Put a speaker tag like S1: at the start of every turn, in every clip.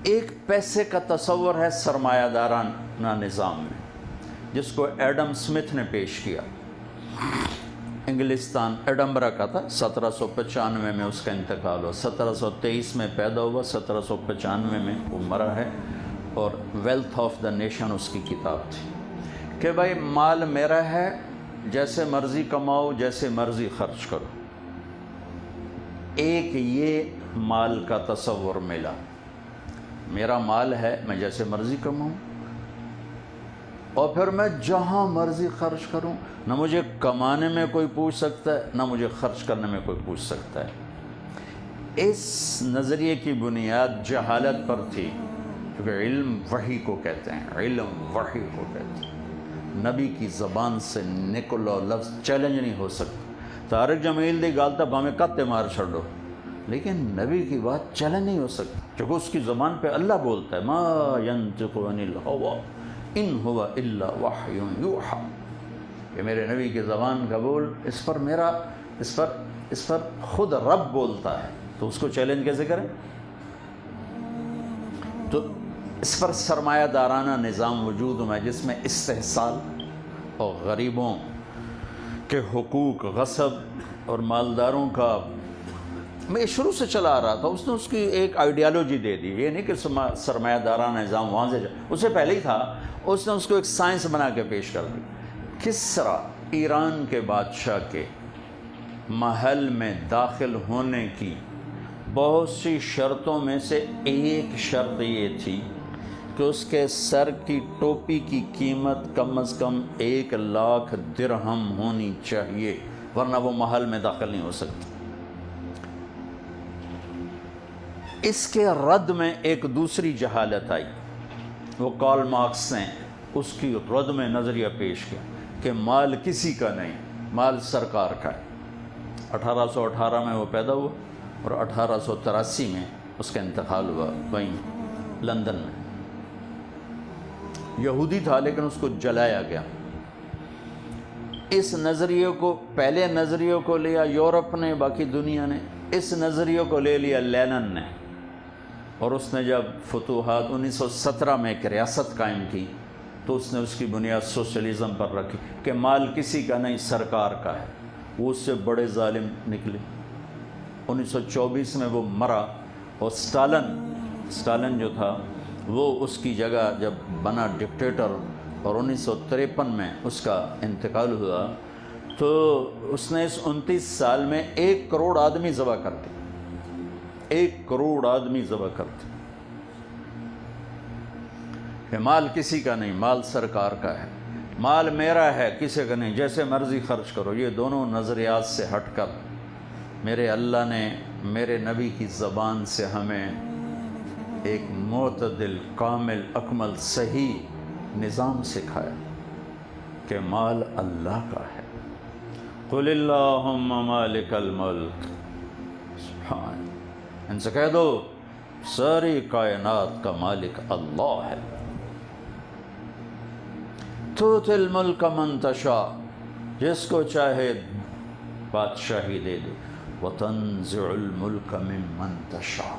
S1: ایک پیسے کا تصور ہے سرمایہ دارانہ نظام میں، جس کو ایڈم سمتھ نے پیش کیا۔ انگلستان ایڈمبرا کا تھا، 1795 میں اس کا انتقال ہوا، 1723 میں پیدا ہوا، 1795 میں وہ مرا ہے، اور ویلتھ آف دا نیشن اس کی کتاب تھی کہ بھائی مال میرا ہے، جیسے مرضی کماؤ، جیسے مرضی خرچ کرو۔ ایک یہ مال کا تصور ملا، میرا مال ہے، میں جیسے مرضی کماؤں اور پھر میں جہاں مرضی خرچ کروں، نہ مجھے کمانے میں کوئی پوچھ سکتا ہے، نہ مجھے خرچ کرنے میں کوئی پوچھ سکتا ہے۔ اس نظریے کی بنیاد جہالت پر تھی، کیونکہ علم وحی کو کہتے ہیں، علم وحی کو کہتے ہیں۔ نبی کی زبان سے نکلو لفظ چیلنج نہیں ہو سکتا۔ طارق جمیل دی گالتا بامیں کتے مار چھڑو، لیکن نبی کی بات چیلنج نہیں ہو سکتی، کیونکہ اس کی زبان پہ اللہ بولتا ہے، ما ینطق عن الہوی ان ہوا الا وحی یوحی۔ کہ میرے نبی کی زبان کا بول، اس پر خود رب بولتا ہے، تو اس کو چیلنج کیسے کریں؟ تو اس پر سرمایہ دارانہ نظام وجود میں، جس میں استحصال اور غریبوں کے حقوق غصب اور مالداروں کا میں شروع سے چلا آ رہا تھا۔ اس نے اس کی ایک آئیڈیالوجی دے دی، یہ نہیں کہ سرمایہ دارانہ نظام وہاں سے اس سے پہلے ہی تھا، اس نے اس کو ایک سائنس بنا کے پیش کر دی۔ کسریٰ ایران کے بادشاہ کے محل میں داخل ہونے کی بہت سی شرطوں میں سے ایک شرط یہ تھی کہ اس کے سر کی ٹوپی کی قیمت کم از کم 1,00,000 درہم ہونی چاہیے، ورنہ وہ محل میں داخل نہیں ہو سکتی۔ اس کے رد میں ایک دوسری جہالت آئی، وہ کارل مارکس نے اس کی رد میں نظریہ پیش کیا کہ مال کسی کا نہیں، مال سرکار کا ہے۔ 1818 میں وہ پیدا ہوا اور 1883 میں اس کا انتقال ہوا وہیں لندن میں۔ یہودی تھا لیکن اس کو جلایا گیا۔ اس نظریے کو، پہلے نظریے کو لیا یورپ نے، باقی دنیا نے، اس نظریے کو لے لیا لینن نے، اور اس نے جب فتوحات 1917 میں ایک ریاست قائم کی تو اس نے اس کی بنیاد سوشلزم پر رکھی کہ مال کسی کا نہیں، سرکار کا ہے۔ وہ اس سے بڑے ظالم نکلے۔ 1924 میں وہ مرا، اور سٹالن جو تھا وہ اس کی جگہ جب بنا ڈکٹیٹر، اور 1953 میں اس کا انتقال ہوا، تو اس نے اس 29 سال میں 1 کروڑ آدمی ذبح کر دی، 1 کروڑ آدمی ذبح کر دی۔ کہ مال کسی کا نہیں، مال سرکار کا ہے، مال میرا ہے، کسی کا نہیں، جیسے مرضی خرچ کرو۔ یہ دونوں نظریات سے ہٹ کر میرے اللہ نے میرے نبی کی زبان سے ہمیں ایک معتدل، کامل، اکمل، صحیح نظام سکھایا کہ مال اللہ کا ہے۔ قل اللہم مالک الملک، سبحان، ان سے کہہ دو ساری کائنات کا مالک اللہ ہے۔ تؤتی الملک من تشاء، جس کو چاہے بادشاہی دے دے، وتنزع الملک ممن تشاء،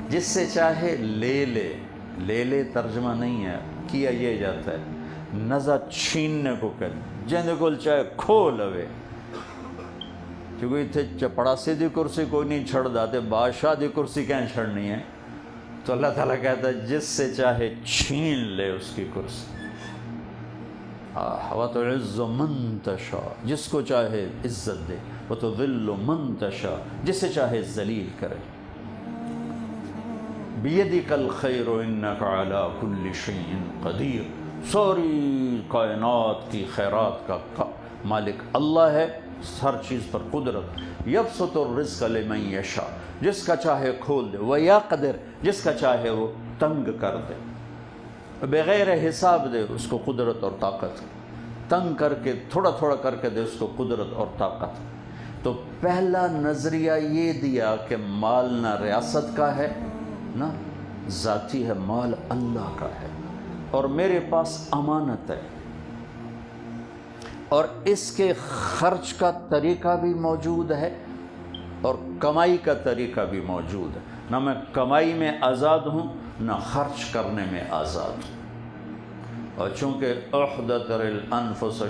S1: جس سے چاہے لے لے۔ لے لے ترجمہ نہیں ہے، کیا یہ جاتا ہے نزع چھیننے کو کہتے، جن کو چاہے کھو لوے، کیونکہ اتنے چپڑاسی دی کرسی کوئی نہیں چھڑ داتے، بادشاہ دی کرسی کہیں چھڑنی ہے، تو اللہ تعالیٰ کہتا ہے جس سے چاہے چھین لے اس کی کرسی۔ وَتُعِزُّ مَن تَشَاءُ، جس کو چاہے عزت دے، وَتُذِلُّ مَن تَشَاءُ، جس سے چاہے ذلیل کرے۔ بِيَدِكَ الْخَيْرُ إِنَّكَ عَلَىٰ كُلِّ شَيْءٍ قَدِيرٌ، ساری کائنات کی خیرات کا مالک اللہ ہے، ہر چیز پر قدرت۔ یبسط الرزق لمن یشاء، جس کا چاہے کھول دے، ویقدر، جس کا چاہے وہ تنگ کر دے، بغیر حساب دے اس کو قدرت اور طاقت، تنگ کر کے تھوڑا تھوڑا کر کے دے اس کو قدرت اور طاقت۔ تو پہلا نظریہ یہ دیا کہ مال نہ ریاست کا ہے نہ ذاتی ہے، مال اللہ کا ہے، اور میرے پاس امانت ہے، اور اس کے خرچ کا طریقہ بھی موجود ہے اور کمائی کا طریقہ بھی موجود ہے۔ نہ میں کمائی میں آزاد ہوں نہ خرچ کرنے میں آزاد ہوں۔ اور چونکہ احدث الانفس،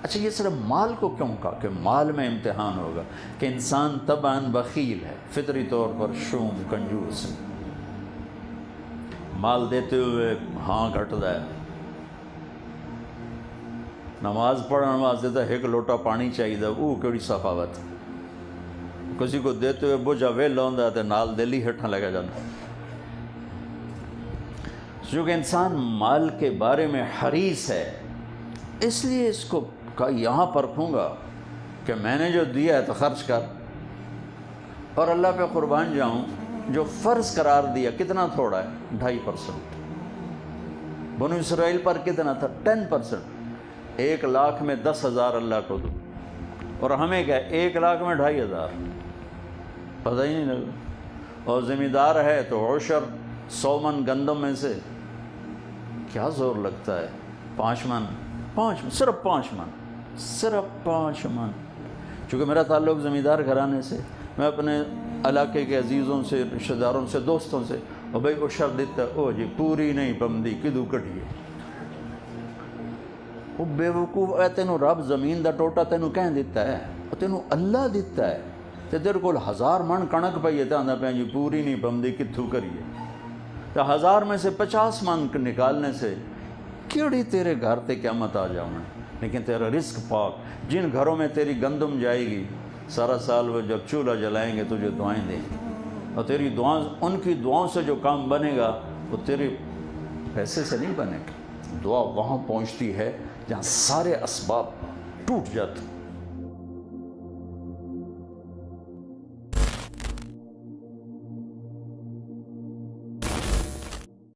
S1: اچھا یہ صرف مال کو کیوں کہا کہ مال میں امتحان ہوگا کہ انسان طبعاً بخیل ہے، فطری طور پر شوم کنجوس ہے، مال دیتے ہوئے ہاں کٹتا ہے، نماز پڑھ نماز دیتا ہے، ایک لوٹا پانی چاہیے وہ کیڑی سخاوت، کسی کو دیتے ہوئے بوجھا ویلا ہوندا تے نال دل ہی ہٹھاں لگا جاتا۔ چونکہ انسان مال کے بارے میں حریص ہے، اس لیے اس کو کہا یہاں پرکھوں گا کہ میں نے جو دیا ہے تو خرچ کر، اور اللہ پہ قربان جاؤں جو فرض قرار دیا کتنا تھوڑا ہے، 2.5%۔ بنو اسرائیل پر کتنا تھا، 10%۔ 1 لاکھ میں 10,000 اللہ کو دو، اور ہمیں کیا 1 لاکھ میں 2,500، پتہ ہی نہیں لگا۔ اور ذمہ دار ہے تو عشر 100 من گندم میں سے کیا زور لگتا ہے، 5 من، صرف 5 من۔ چونکہ میرا تعلق ذمہ دار گھرانے سے، میں اپنے علاقے کے عزیزوں سے، رشتہ داروں سے، دوستوں سے، اور بھائی عشر دیتا او جی پوری نہیں پمدی کدو کٹیے، وہ بے وقوف ہے، تینوں رب زمین دا ٹوٹا تینوں کہیں دیتا ہے، اور تینوں اللہ دیتا ہے، تے تیرے کول 1000 من کنک پئی ہے تے آندا پیا جی پوری نہیں پمدی کتھوں کریے، تے 1000 میں سے 50 من نکالنے سے کیڑی تیرے گھر تے قیامت آ جاؤں۔ لیکن تیرا رزق پاک، جن گھروں میں تیری گندم جائے گی سارا سال وہ جب چولہا جلائیں گے تجھے دعائیں دیں گے، اور تیری دعائیں، ان کی دعاؤں سے جو کام بنے گا وہ تیرے پیسے سے نہیں بنے گا۔ دعا وہاں پہنچتی ہے جہاں سارے اسباب ٹوٹ جاتے۔